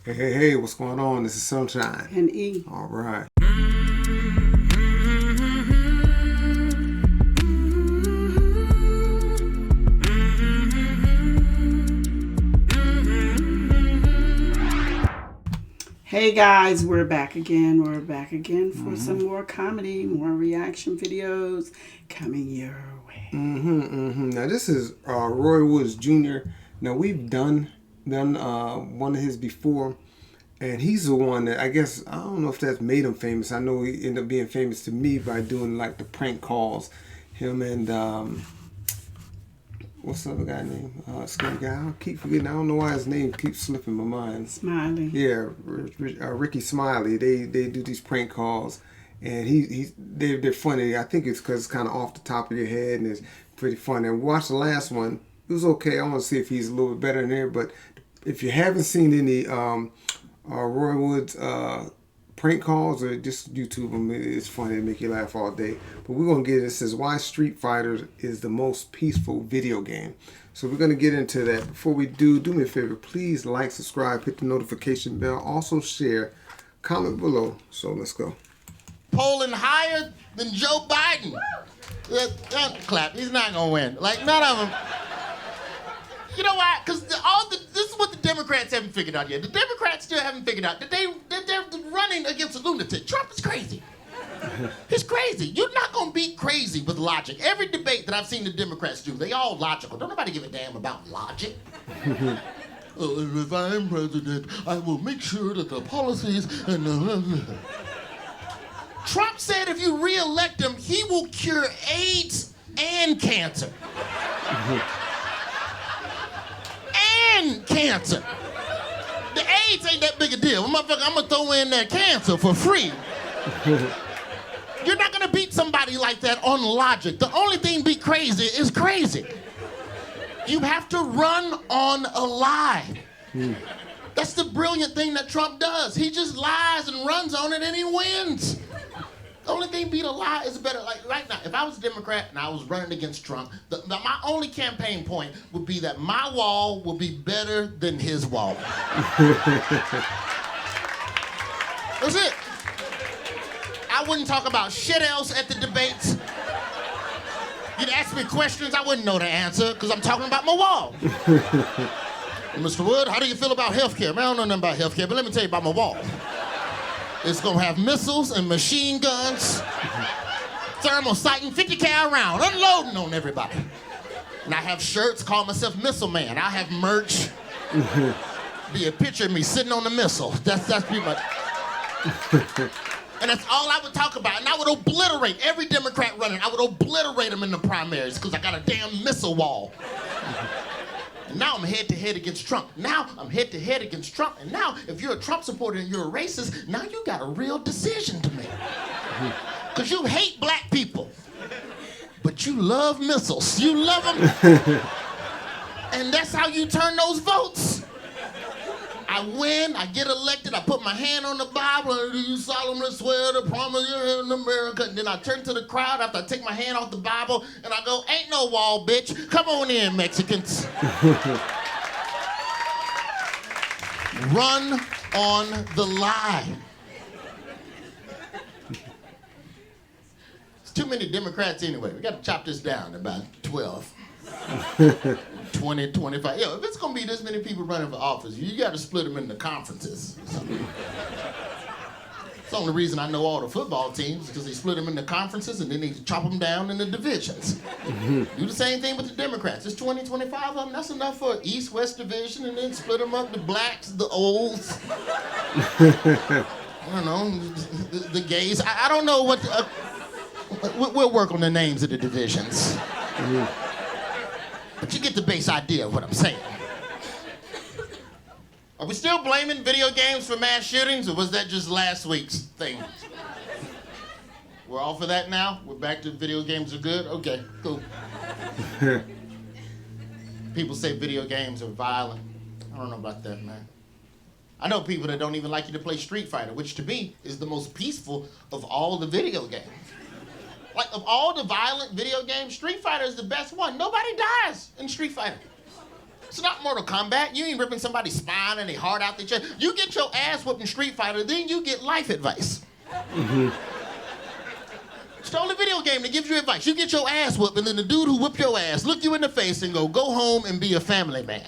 Hey, what's going on? This is Sunshine. And E. All right. Hey guys, we're back again. We're back again for some more comedy, more reaction videos coming your way. Now this is Roy Woods Jr. Now we've done one of his before, and he's the one that I don't know if that's made him famous. I know he ended up being famous to me by doing like the prank calls. Him and what's the other guy name? Scary guy. I keep forgetting. I don't know why his name keeps slipping my mind. Smiley. Yeah, Ricky Smiley. They do these prank calls, and they're funny. I think it's because it's kind of off the top of your head, and it's pretty funny. And watch the last one. It was okay. I want to see if he's a little bit better in there. But if you haven't seen any Roy Woods prank calls, or just YouTube them, it's funny. They make you laugh all day. But we're gonna get it. It says why Street Fighter is the most peaceful video game. So we're gonna get into that. Before we do me a favor. Please like, subscribe, hit the notification bell. Also share, comment below. So let's go. Polling higher than Joe Biden. Don't clap. He's not gonna win. Like none of them. You know why? Because this is what the Democrats haven't figured out yet. The Democrats still haven't figured out that they're running against a lunatic. Trump is crazy. He's crazy. You're not gonna beat crazy with logic. Every debate that I've seen the Democrats do, they all logical. Don't nobody give a damn about logic. If I'm president, I will make sure that the policies and Trump said if you re-elect him, he will cure AIDS and cancer. And cancer. The AIDS ain't that big a deal. Motherfucker, I'm gonna throw in that cancer for free. You're not gonna beat somebody like that on logic. The only thing beat crazy is crazy. You have to run on a lie. That's the brilliant thing that Trump does. He just lies and runs on it and he wins. The only thing beat a lie is better. Like right now, if I was a Democrat and I was running against Trump, my only campaign point would be that my wall will be better than his wall. That's it. I wouldn't talk about shit else at the debates. You'd ask me questions, I wouldn't know the answer because I'm talking about my wall. Mr. Wood, how do you feel about healthcare? Man, I don't know nothing about healthcare, but let me tell you about my wall. It's gonna have missiles and machine guns, thermal sighting, 50 cal round, unloading on everybody. And I have shirts, call myself Missile Man. I have merch. Be a picture of me sitting on the missile. That's pretty much. And that's all I would talk about. And I would obliterate every Democrat running. I would obliterate them in the primaries because I got a damn missile wall. And now I'm head-to-head against Trump. Now I'm head-to-head against Trump. And now, if you're a Trump supporter and you're a racist, now you got a real decision to make. Because you hate black people. But you love missiles. You love them. And that's how you turn those votes. I win, I get elected, I put my hand on the Bible, and do you solemnly swear to promise you in America? And then I turn to the crowd after I take my hand off the Bible, and I go, ain't no wall, bitch. Come on in, Mexicans. Run on the lie. It's too many Democrats anyway. We got to chop this down to about 12. 20, 25. Yo, if it's gonna be this many people running for office, you gotta split them into conferences or something. It's the only reason I know all the football teams, because they split them into conferences and then they chop them down into divisions. Do the same thing with the Democrats. It's 20, 25 of them. That's enough for East-West division, and then split them up, the blacks, the olds. I don't know, the gays. I don't know what, we'll work on the names of the divisions. But you get the base idea of what I'm saying. Are we still blaming video games for mass shootings, or was that just last week's thing? We're all for that now? We're back to video games are good? Okay, cool. People say video games are violent. I don't know about that, man. I know people that don't even like you to play Street Fighter, which to me is the most peaceful of all the video games. Like, of all the violent video games, Street Fighter is the best one. Nobody dies in Street Fighter. It's not Mortal Kombat. You ain't ripping somebody's spine and their heart out their chest. You get your ass whooped in Street Fighter, then you get life advice. It's the only video game that gives you advice. You get your ass whooped, and then the dude who whipped your ass look you in the face and go home and be a family man.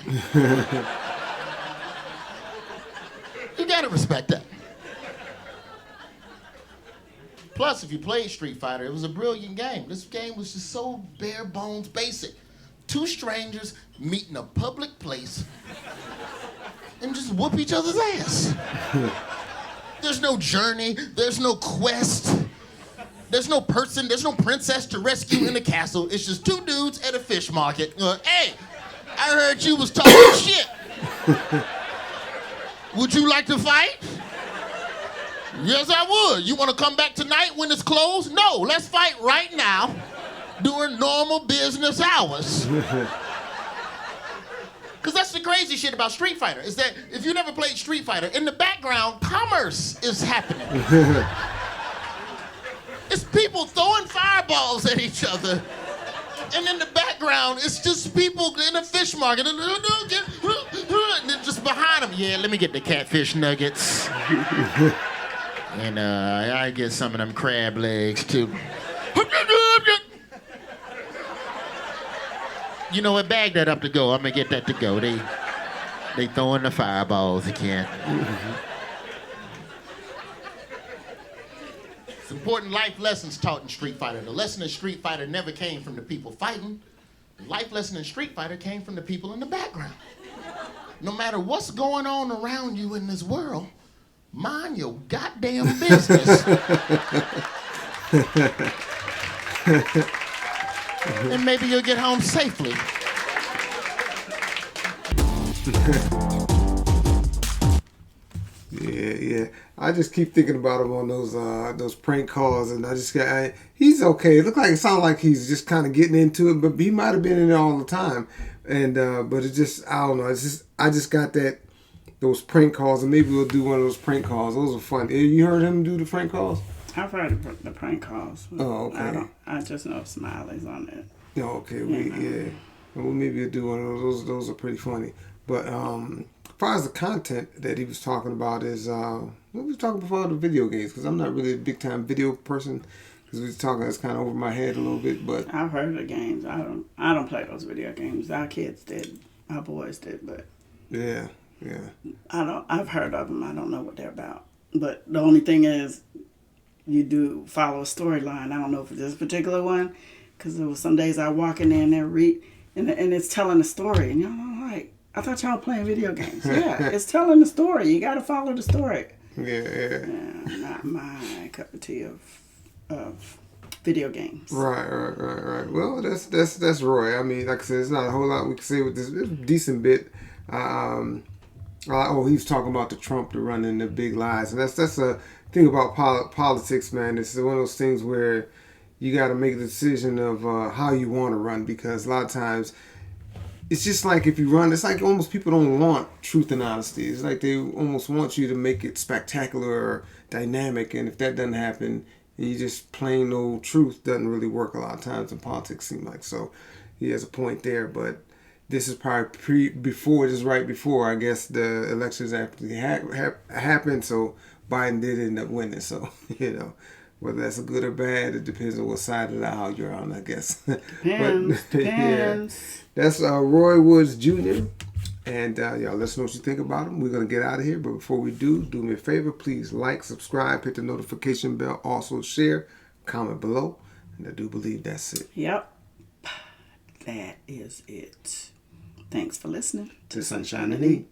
You gotta respect that. Plus, if you played Street Fighter, it was a brilliant game. This game was just so bare bones basic. Two strangers meet in a public place and just whoop each other's ass. There's no journey, there's no quest, there's no person, there's no princess to rescue in the castle. It's just two dudes at a fish market. Hey, I heard you was talking shit. Would you like to fight? Yes, I would. You want to come back tonight when it's closed? No, let's fight right now during normal business hours. Because that's the crazy shit about Street Fighter, is that if you never played Street Fighter, in the background, commerce is happening. It's people throwing fireballs at each other. And in the background, it's just people in a fish market. And then just behind them, yeah, let me get the catfish nuggets. And I get some of them crab legs, too. You know what? Bag that up to go. I'm going to get that to go. They throwing the fireballs again. It's important life lessons taught in Street Fighter. The lesson in Street Fighter never came from the people fighting. The life lesson in Street Fighter came from the people in the background. No matter what's going on around you in this world, mind your goddamn business. And maybe you'll get home safely. Yeah. I just keep thinking about him on those prank calls, and he's okay. It sounds like he's just kind of getting into it, but he might have been in there all the time. And but it's just, I don't know. I just got those prank calls, and maybe we'll do one of those prank calls. Those are fun. You heard him do the prank calls? I've heard the prank calls. Oh, okay. I just know Smiley's on it. Oh, okay. Yeah. Well, maybe we'll do one of those. Those are pretty funny. But as far as the content that he was talking about is, we were talking before the video games, because I'm not really a big time video person, because we were talking, that's kind of over my head a little bit. But I've heard of the games. I don't play those video games. Our kids did. Our boys did, but yeah. I've heard of them. I don't know what they're about. But the only thing is, you do follow a storyline. I don't know for this particular one, because there was some days I walk in there and they read, and it's telling a story, and y'all like, I thought y'all playing video games. Yeah, it's telling the story. You got to follow the story. Yeah. Not my cup of tea of video games. Right. Well, that's Roy. I mean, like I said, it's not a whole lot we can say with this. It's a decent bit. He was talking about the Trump to running the big lies, and that's a thing about politics, man. It's one of those things where you got to make a decision of how you want to run, because a lot of times it's just like if you run, it's like almost people don't want truth and honesty. It's like they almost want you to make it spectacular or dynamic, and if that doesn't happen, you just plain old truth doesn't really work a lot of times in politics, seem like. So he has a point there, but this is probably right before, I guess, the elections actually happened, so Biden did end up winning. So, whether that's good or bad, it depends on what side of the aisle you're on, I guess. Depends. Yeah, that's Roy Woods Jr. And y'all, let us know what you think about him. We're going to get out of here, but before we do me a favor, please like, subscribe, hit the notification bell, also share, comment below, and I do believe that's it. Yep. That is it. Thanks for listening to Sunshine and Heat.